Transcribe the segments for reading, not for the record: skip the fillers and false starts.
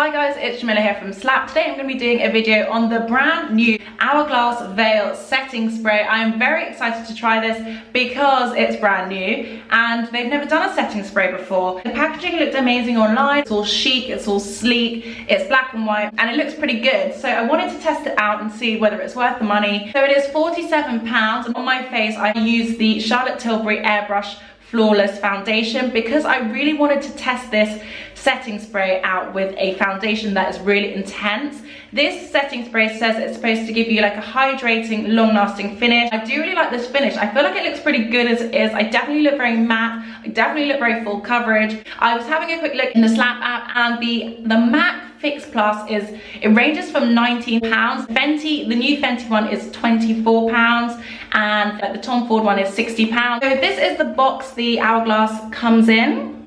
Hi guys, it's Jamila here from Slap. Today I'm going to be doing a video on the brand new Hourglass Veil Setting Spray. I am very excited to try this because it's brand new and they've never done a setting spray before. The packaging looked amazing online. It's all chic, it's all sleek, it's black and white, and it looks pretty good. So I wanted to test it out and see whether it's worth the money. So it is £47, and on my face I use the Charlotte Tilbury Airbrush Flawless Foundation because I really wanted to test this setting spray out with a foundation that is really intense. This setting spray says it's supposed to give you like a hydrating, long-lasting finish. I do really like this finish. I feel like it looks pretty good as it is. I definitely look very matte. I definitely look very full coverage. I was having a quick look in the Slap app, and the MAC Fix Plus it ranges from £19. Fenty, the new Fenty one is £24, and the Tom Ford one is £60. So this is the box the Hourglass comes in.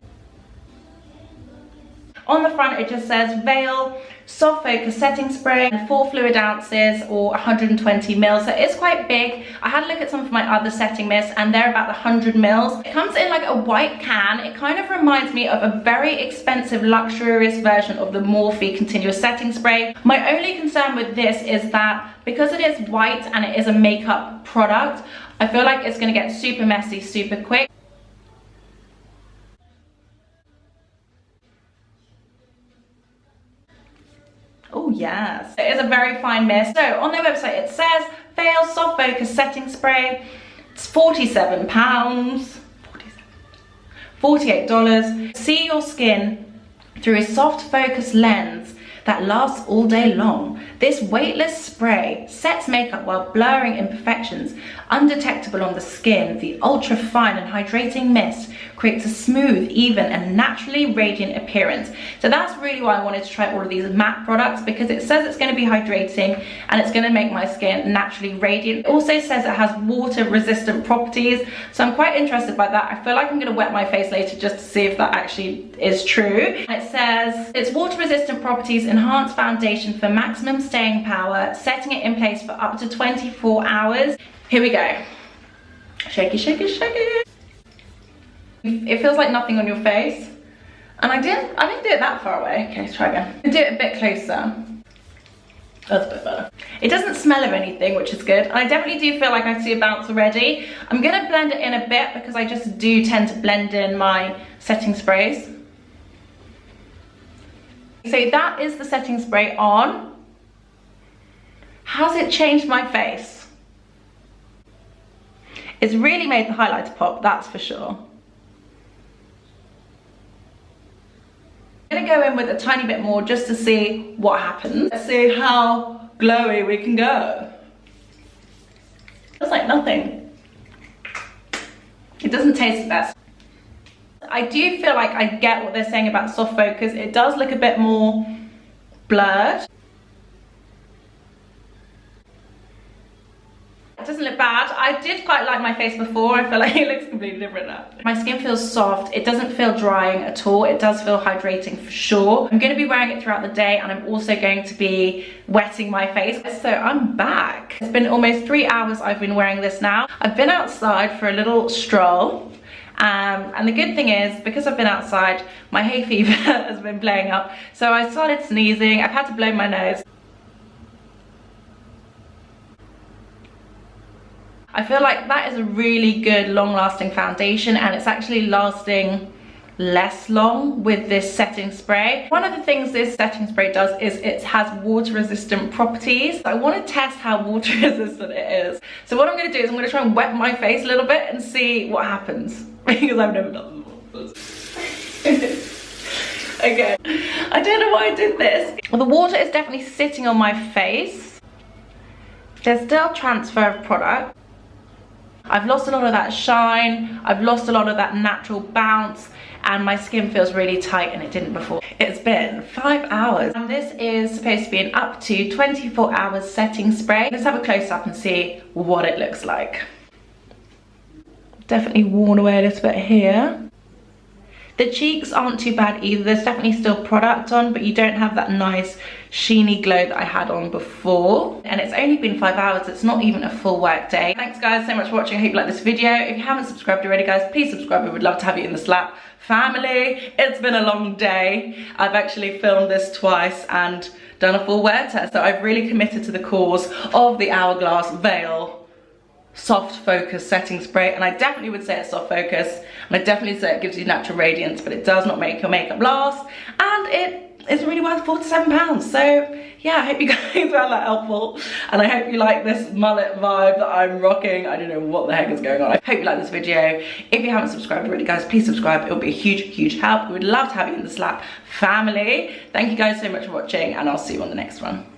On the front it just says Veil Soft Focus Setting Spray, 4 fluid ounces or 120 mils. So it's quite big. I had a look at some of my other setting mists and they're about 100 mils. It comes in like a white can. It kind of reminds me of a very expensive luxurious version of the Morphe Continuous Setting Spray. My only concern with this is that because it is white and it is a makeup product, I feel like it's going to get super messy super quick. Oh yes, it is a very fine mist. So on their website it says Veil Soft Focus Setting Spray. It's £47, $48. See your skin through a soft focus lens that lasts all day long. This weightless spray sets makeup while blurring imperfections undetectable on the skin. The ultra fine and hydrating mist creates a smooth, even and naturally radiant appearance. So that's really why I wanted to try all of these matte products, because it says it's going to be hydrating and it's going to make my skin naturally radiant. It also says it has water resistant properties, so I'm quite interested by that. I feel like I'm going to wet my face later just to see if that actually is true. And it says it's water resistant properties, enhanced foundation for maximum staying power, setting it in place for up to 24 hours. Here we go. Shake it, shake it, shake it. It feels like nothing on your face. And I didn't do it that far away. Okay, let's try again. Do it a bit closer. That's a bit better. It doesn't smell of anything, which is good. I definitely do feel like I see a bounce already. I'm gonna blend it in a bit because I just do tend to blend in my setting sprays. So that is the setting spray on. Has it changed my face? It's really made the highlighter pop, that's for sure. I'm gonna go in with a tiny bit more just to see what happens. Let's see how glowy we can go. Feels like nothing. It doesn't taste the best. I do feel like I get what they're saying about soft focus. It does look a bit more blurred. It doesn't look bad. I did quite like my face before. I feel like it looks completely different now. My skin feels soft. It doesn't feel drying at all. It does feel hydrating for sure. I'm going to be wearing it throughout the day, and I'm also going to be wetting my face. So I'm back. It's been almost 3 hours I've been wearing this now. I've been outside for a little stroll. And the good thing is, because I've been outside, my hay fever has been playing up. So I started sneezing. I've had to blow my nose. I feel like that is a really good long-lasting foundation, and it's actually lasting less long with this setting spray. One of the things this setting spray does is it has water-resistant properties. I want to test how water-resistant it is. So what I'm going to do is I'm going to try and wet my face a little bit and see what happens, because I've never done this before. Okay, I don't know why I did this. Well, the water is definitely sitting on my face. There's still transfer of product. I've lost a lot of that shine, I've lost a lot of that natural bounce, and my skin feels really tight, and it didn't before. It's been 5 hours, and this is supposed to be an up to 24 hours setting spray. Let's have a close up and see what it looks like. Definitely worn away a little bit here. The cheeks aren't too bad either. There's definitely still product on, but you don't have that nice sheeny glow that I had on before. And it's only been 5 hours. It's not even a full work day. Thanks guys so much for watching. I hope you like this video. If you haven't subscribed already, guys, please subscribe. We would love to have you in the Slap family. It's been a long day. I've actually filmed this twice and done a full wear test. So I've really committed to the cause of the Hourglass Veil Soft Focus Setting Spray, and I definitely would say it's soft focus, and I definitely say it gives you natural radiance, but it does not make your makeup last, and it is really worth £47. So yeah, I hope you guys found that helpful, and I hope you like this mullet vibe that I'm rocking. I don't know what the heck is going on. I hope you like this video. If you haven't subscribed already, guys, please subscribe. It would be a huge help. We would love to have you in the Slap family. Thank you guys so much for watching, and I'll see you on the next one.